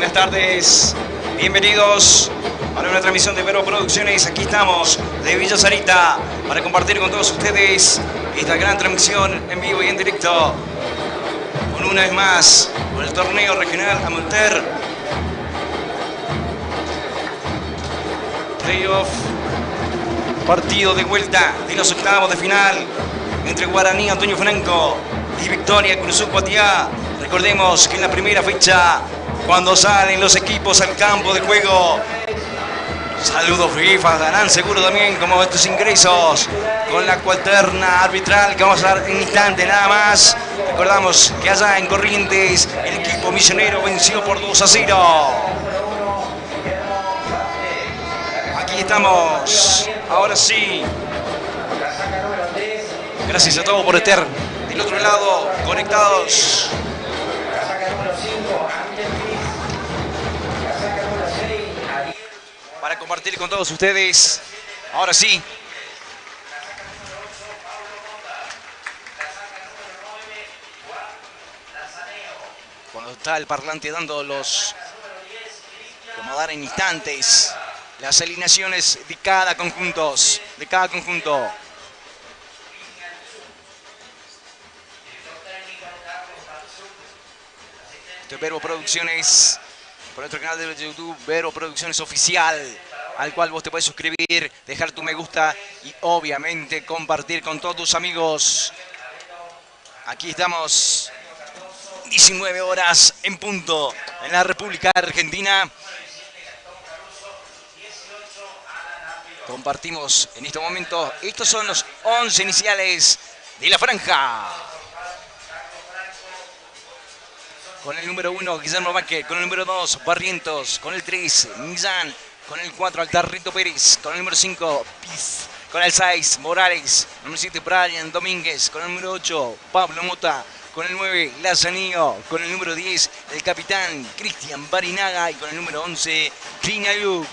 Buenas tardes, bienvenidos a una transmisión de Vero Producciones. Aquí estamos de Villa Sarita para compartir con todos ustedes esta gran transmisión en vivo y en directo, con una vez más con el torneo regional amateur playoff, partido de vuelta de los octavos de final entre Guaraní Antonio Franco y Victoria Cruzú Cuatiá. Recordemos que en la primera fecha, cuando salen los equipos al campo de juego, saludos FIFA, darán seguro también como estos ingresos con la cuaterna arbitral que vamos a dar en instante nada más. Recordamos que allá en Corrientes el equipo misionero venció por 2-0. Aquí estamos, ahora sí. Gracias a todos por estar del otro lado conectados. Para compartir con todos ustedes, ahora sí. Cuando está el parlante dando los, como dar en instantes, las alineaciones de cada conjunto, Esto es Vero Producciones. Por nuestro canal de YouTube, Vero Producciones Oficial, al cual vos te puedes suscribir, dejar tu me gusta y obviamente compartir con todos tus amigos. Aquí estamos, 19 horas en punto, en la República Argentina. Compartimos en este momento, estos son los 11 iniciales de la franja. Con el número 1, Guillermo Vázquez. Con el número 2, Barrientos. Con el 3, Millán. Con el 4, Altarrito Pérez. Con el número 5, Piz. Con el 6, Morales. Con el número 7, Brian Domínguez. Con el número 8, Pablo Mota. Con el 9, Lazanío. Con el número 10, el capitán Cristian Barinaga. Y con el número 11, Clinayuk.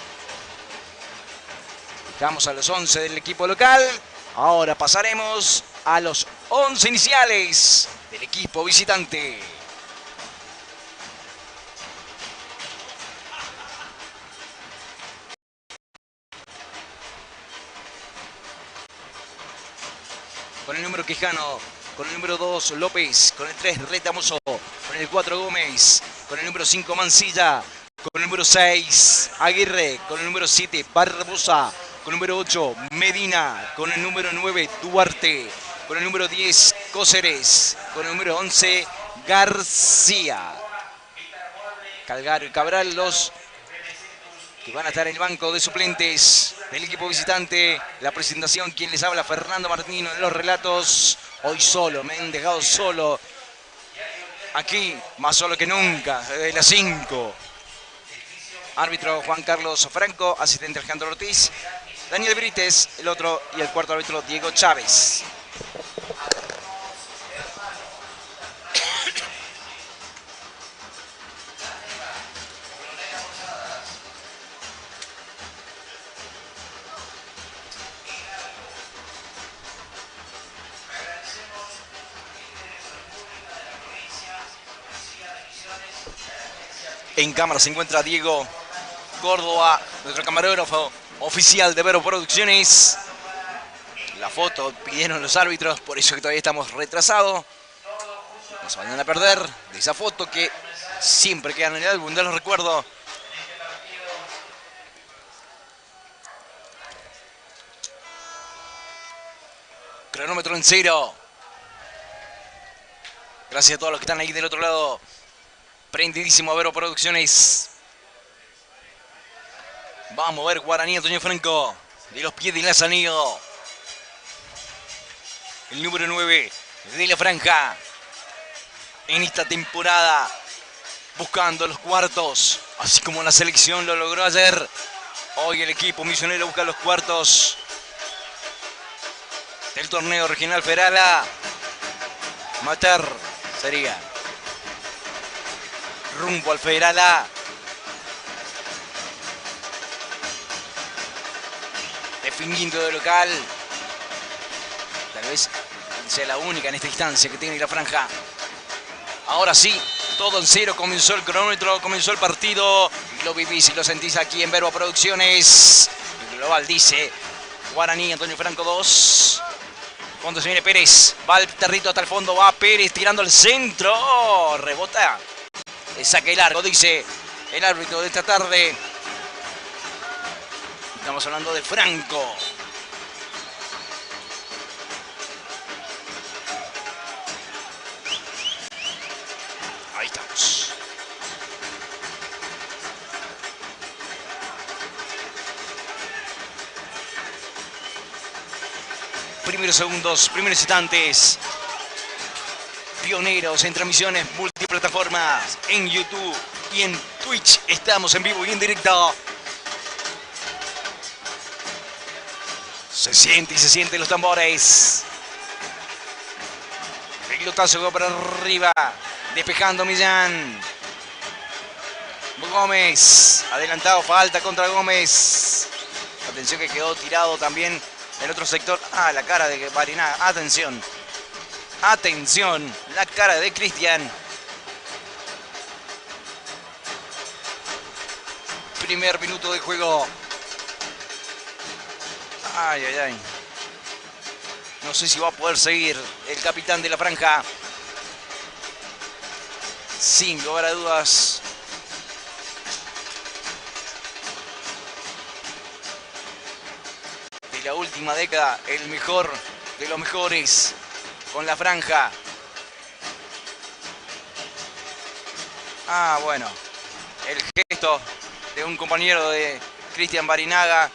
Llegamos a los 11 del equipo local. Ahora pasaremos a los 11 iniciales del equipo visitante. Con el número Quijano, con el número 2 López, con el 3 Retamoso, con el 4 Gómez, con el número 5 Mancilla, con el número 6 Aguirre, con el número 7 Barbosa, con el número 8 Medina, con el número 9 Duarte, con el número 10 Cóceres, con el número 11 García. Calgaro y Cabral, los que van a estar en el banco de suplentes del equipo visitante. La presentación, quien les habla, Fernando Martino, en los relatos. Hoy solo, me han dejado solo. Aquí, más solo que nunca, desde las 5. Árbitro Juan Carlos Franco, asistente Alejandro Ortiz. Daniel Brites, el otro, y el cuarto árbitro Diego Chávez. En cámara se encuentra Diego Córdoba, nuestro camarógrafo oficial de Vero Producciones. La foto pidieron los árbitros, por eso que todavía estamos retrasados. No se vayan a perder de esa foto que siempre queda en el álbum de los recuerdos. Cronómetro en 0. Gracias a todos los que están ahí del otro lado. Prendidísimo a Vero Producciones. Vamos a ver Guaraní Antonio Franco. De los pies de Lazanío. El número 9 de la franja. En esta temporada. Buscando los cuartos. Así como la selección lo logró ayer. Hoy el equipo misionero busca los cuartos del torneo regional federal. Mater sería. Rumbo al Federal A. Definiendo de local. Tal vez sea la única en esta instancia que tiene la franja. Ahora sí, Todo en cero, comenzó el cronómetro, comenzó el partido. Y lo vivís y lo sentís aquí en Verbo Producciones. El global dice Guaraní, Antonio Franco 2. Fondo se viene Pérez. Va el territo hasta el fondo, va Pérez tirando al centro. Oh, rebota. El saque largo, dice el árbitro de esta tarde. Estamos hablando de Franco. Ahí estamos. Primeros segundos, primeros instantes. Pioneros en transmisiones multiplataformas. En YouTube y en Twitch. Estamos en vivo y en directo. Se siente y se sienten los tambores. Pelotazo va para arriba. Despejando Millán. Gómez. Adelantado, falta contra Gómez. Atención que quedó tirado también el otro sector. Ah, la cara de Barinaga. Atención. Atención. La cara de Cristian. Primer minuto de juego. Ay, ay, ay. No sé si va a poder seguir el capitán de la franja. Sin lugar a dudas. De la última década, el mejor de los mejores con la franja. Ah, bueno. El gesto de un compañero de Cristian Barinaga.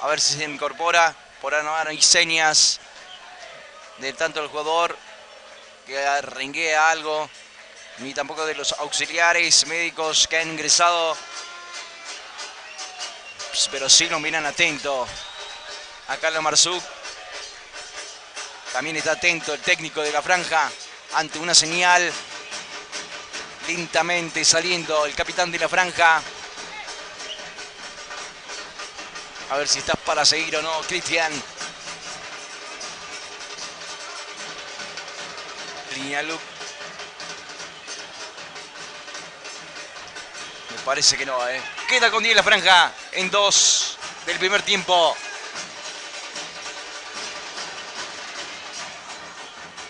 A ver si se incorpora. Por ahora no hay señas de tanto el jugador que renguea algo, ni tampoco de los auxiliares médicos que han ingresado. Pero sí lo miran atento a Carlos Marzuk. También está atento el técnico de la franja ante una señal. Lentamente saliendo el capitán de la franja. A ver si estás para seguir o no, Cristian. Línea look. Me parece que no, ¿eh? Queda con 10 la franja en 2 del primer tiempo.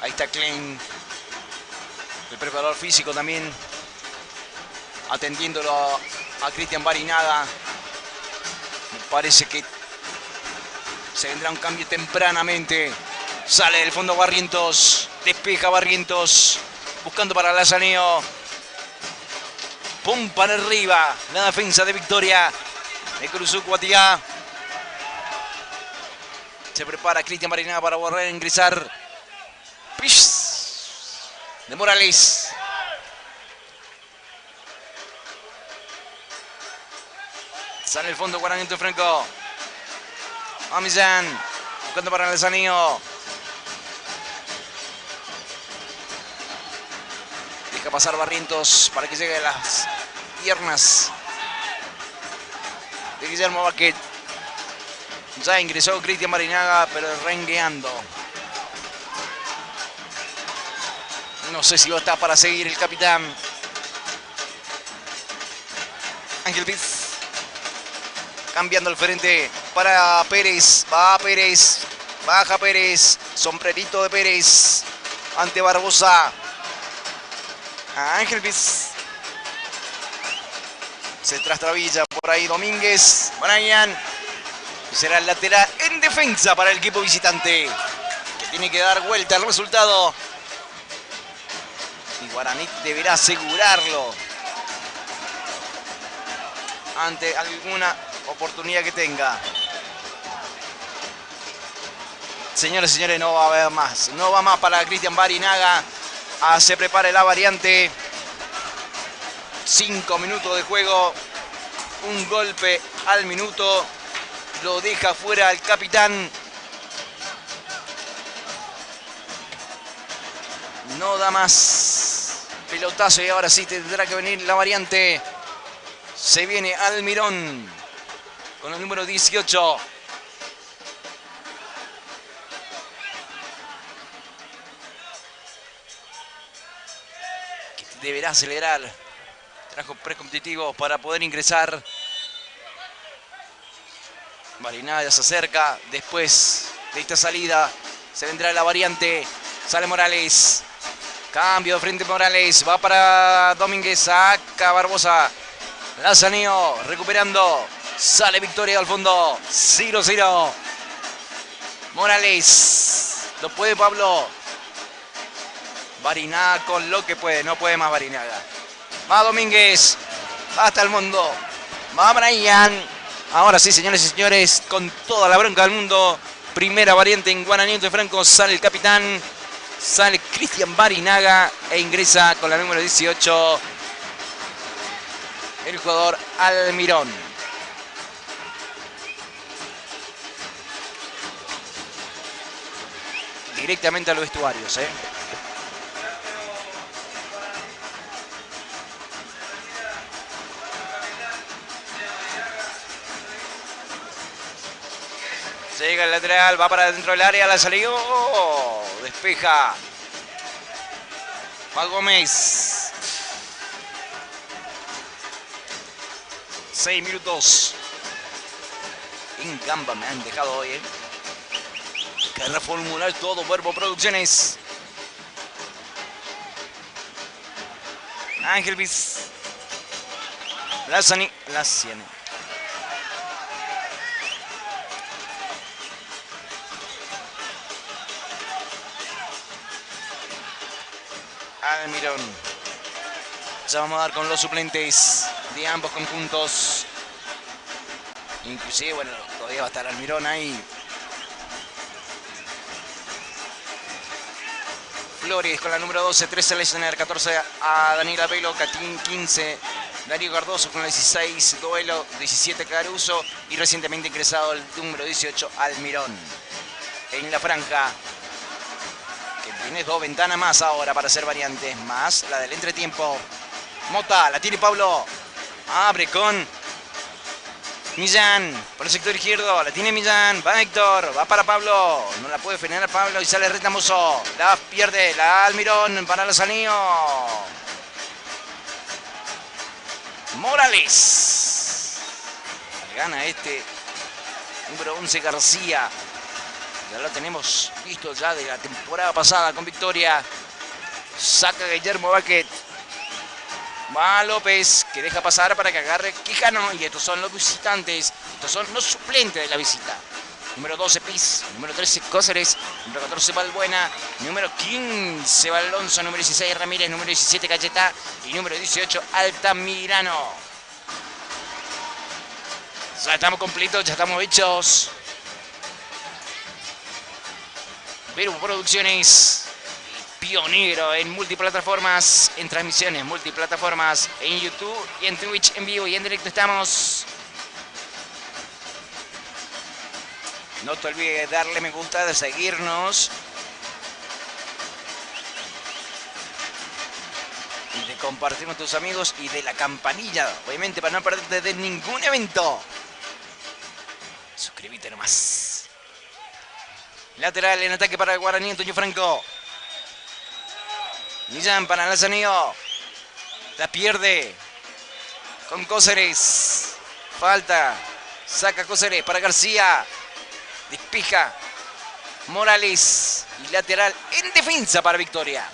Ahí está Klein. El preparador físico también. Atendiéndolo a Cristian Barinaga. Me parece que se vendrá un cambio tempranamente. Sale del fondo Barrientos. Despeja Barrientos. Buscando para Lazaneo. Pum para arriba. La defensa de Victoria. De Cruzú Cuatiá. Se prepara Cristian Barinaga para volver a ingresar. Pish. De Morales. Sale el fondo Guaraní Franco. A Millán. Buscando para Lazaneo. Deja pasar Barrientos para que llegue a las piernas de Guillermo Baquet. Ya ingresó Cristian Barinaga, pero rengueando. No sé si va a estar para seguir el capitán. Ángel Piz. Cambiando el frente para Pérez. Va Pérez. Baja Pérez. Sombrerito de Pérez. Ante Barbosa. Ángel Piz. Se trastrabilla por ahí Domínguez. Brian. Será el lateral en defensa para el equipo visitante. Que tiene que dar vuelta al resultado. Y Guaraní deberá asegurarlo. Ante alguna oportunidad que tenga. Señores y señores, no va a haber más. No va más para Cristian Barinaga. Se prepara la variante. 5 minutos de juego. Un golpe al minuto. Lo deja fuera el capitán. No da más. Pelotazo y ahora sí tendrá que venir la variante. Se viene Almirón con el número 18. Que deberá acelerar. Trajo precompetitivo para poder ingresar. Barinaga se acerca. Después de esta salida se vendrá la variante. Sale Morales. Cambio de frente Morales. Va para Domínguez. Saca Barbosa. Lazaneo recuperando. Sale Victoria al fondo. 0-0. Morales. Lo puede Pablo. Barinaga con lo que puede. No puede más Barinaga. Va Domínguez. Hasta el mundo. Va Brian. Ahora sí, señores y señores. Con toda la bronca del mundo. Primera variante en Guaraní de Franco. Sale el capitán. Sale Cristian Barinaga. E ingresa con la número 18. El jugador Almirón. Directamente a los vestuarios, Llega el lateral, va para dentro del área, la salió. Despeja. Va Gómez. 6 minutos. En gamba me han dejado hoy, que reformular todo Verbo Producciones. Ángel Viz. Lazani. Almirón. Ya vamos a dar con los suplentes de ambos conjuntos. Inclusive, bueno, todavía va a estar Almirón ahí. Flores con la número 12, 13 Lesner, 14 a Daniela Velo, 15 Darío Cardoso con la 16 Duelo, 17 Caruso y recientemente ingresado el número 18 Almirón. En la franja, que tiene 2 ventanas más ahora para hacer variantes, más la del entretiempo. Mota, la tiene Pablo, abre con Millán, por el sector izquierdo, la tiene Millán, va Héctor, va para Pablo, no la puede frenar Pablo y sale Retamoso, la pierde, la Almirón para Lazaneo. Morales, gana este número 11 García, ya lo tenemos visto ya de la temporada pasada con victoria. Saca Guillermo Baquet. Va López, que deja pasar para que agarre Quijano. Y estos son los visitantes. Estos son los suplentes de la visita. Número 12, Piz. Número 13, Cóceres. Número 14, Balbuena. Número 15, Alonso. Número 16, Ramírez. Número 17, Cayetá. Y número 18, Altamirano. Ya estamos completos, ya estamos hechos. Verbo Producciones. Pionero en multiplataformas, en transmisiones multiplataformas, en YouTube y en Twitch en vivo y en directo estamos. No te olvides de darle me gusta, de seguirnos y de compartir con tus amigos y de la campanilla, obviamente, para no perderte de ningún evento. Suscríbete nomás. Lateral en ataque para el Guaraní, Antonio Franco. Millán para Lazaneo. La pierde con Cóceres. Falta. Saca Cóceres para García. Despija Morales. Y lateral en defensa para Victoria.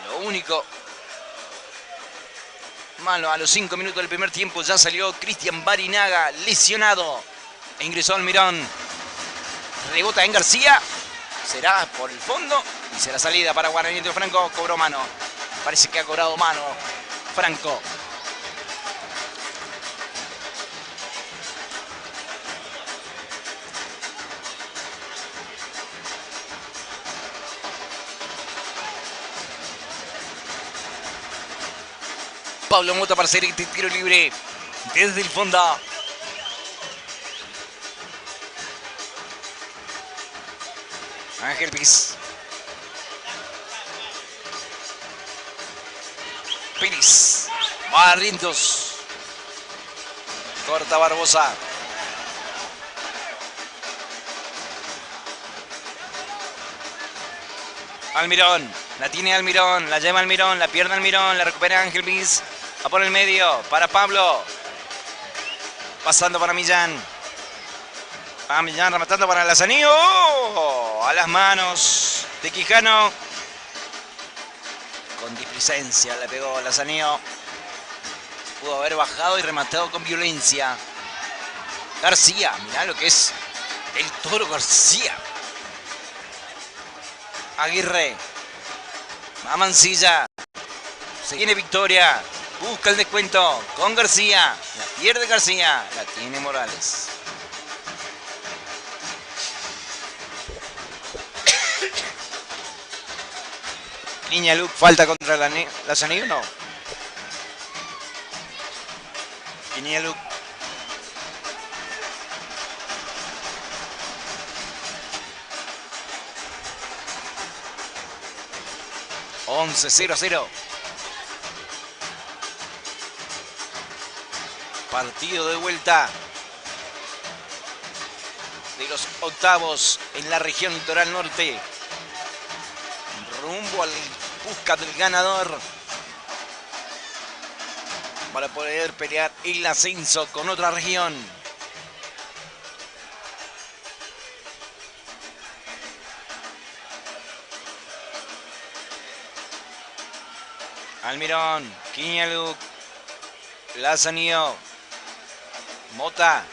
Lo único malo, a los 5 minutos del primer tiempo ya salió Cristian Barinaga lesionado. E ingresó Almirón. Rebota en García. Será por el fondo. Y será salida para Guaraní de Franco. Cobró mano. Parece que ha cobrado mano Franco. Pablo Mota para hacer este tiro libre desde el fondo. Ángel Piz. Pérez. Barrientos. Corta Barbosa. Almirón, la tiene Almirón, la lleva Almirón, la pierde Almirón, la recupera Ángel Bis. Va por el medio, para Pablo. Pasando para Millán. Va Millán rematando para Lazanío. ¡Oh! A las manos de Quijano. Con displicencia le pegó Lazanío. Pudo haber bajado y rematado con violencia. García, mirá lo que es el Toro García. Aguirre. Va Mansilla. Se viene Victoria. Busca el descuento con García. La pierde García. La tiene Morales. Niña Luke, falta contra la Sanillo, no. Niña Luke. Once, 0-0. Partido de vuelta de los octavos en la región litoral norte. Rumbo al busca del ganador para poder pelear el ascenso con otra región. Almirón, Quiñaluc, Lazanío, Mota,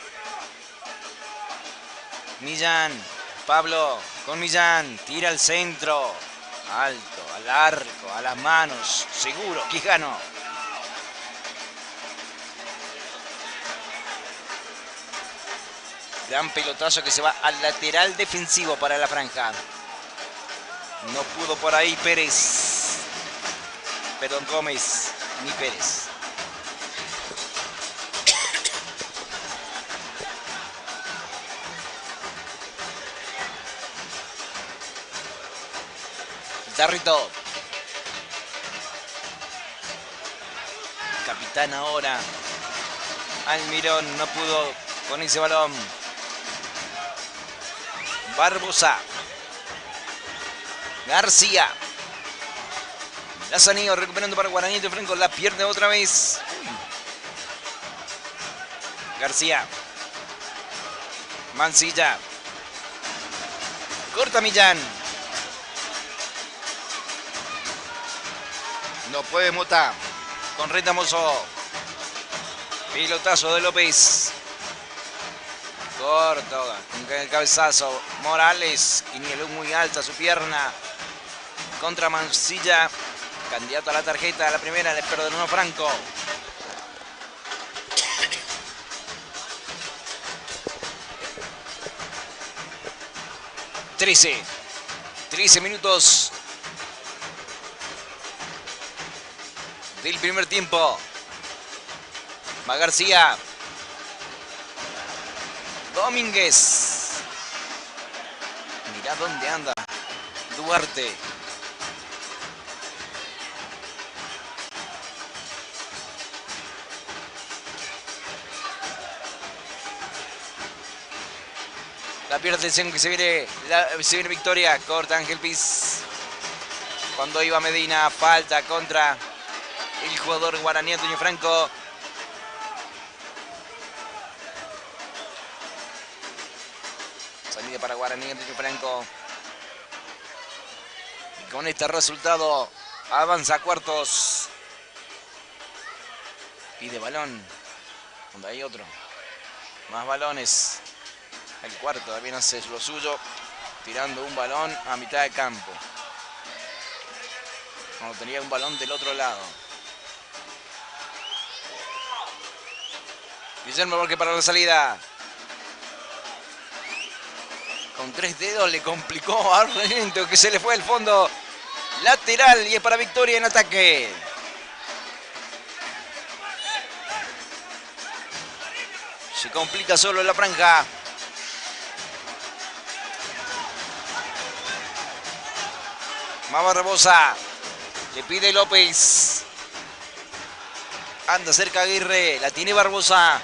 Millán, Pablo con Millán, tira al centro, alto, al arco, a las manos, seguro, Quijano. Gran pelotazo que se va al lateral defensivo para la franja. No pudo por ahí Pérez. Perdón, Gómez, ni Pérez. Tarrito. Capitán ahora. Almirón no pudo con ese balón. Barbosa. García. Lazanío recuperando para Guaraní de Franco. La pierde otra vez. García. Mansilla. Corta Millán. No puede Mota. Con Retamoso. Pilotazo de López. Corto. Con el cabezazo. Morales. Quinielú muy alta su pierna. Contra Mansilla. Candidato a la tarjeta. La primera le perdonó Franco. Trece minutos del primer tiempo. Va García. Domínguez. Mirá dónde anda Duarte. La pierde atención que se viene Victoria. Corta Ángel Piz. Cuando iba Medina, falta contra el jugador guaraní Antonio Franco. Salida para Guaraní Antonio Franco. Y con este resultado avanza a cuartos. Pide balón. Donde hay otro. Más balones. El cuarto también hace lo suyo. Tirando un balón a mitad de campo. Cuando tenía un balón del otro lado. Guillermo Borges para la salida. Con 3 dedos le complicó a Argento, que se le fue al fondo lateral y es para Victoria en ataque. Se complica solo la franja. Más Barbosa. Le pide López. Anda cerca Aguirre. La tiene Barbosa.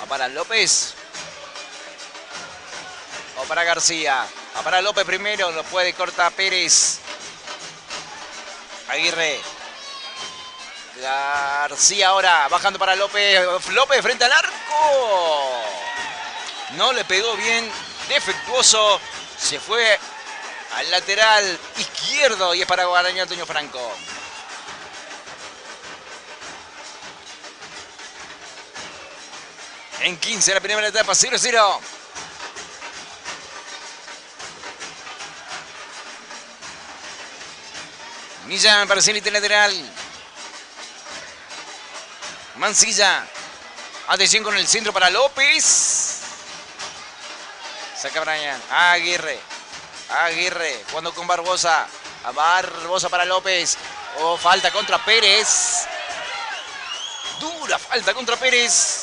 Va para López. O para García. Va para López primero. Lo puede cortar Pérez. Aguirre. García ahora bajando para López. López frente al arco. No le pegó bien. Defectuoso. Se fue al lateral izquierdo y es para Guaraní Antonio Franco. En 15 la primera etapa, 0-0. Millán para Cenit lateral. Mancilla. Atención con el centro para López. Saca Brian. Aguirre. Aguirre. Jugando con Barbosa. A Barbosa para López. Oh, falta contra Pérez. Dura falta contra Pérez.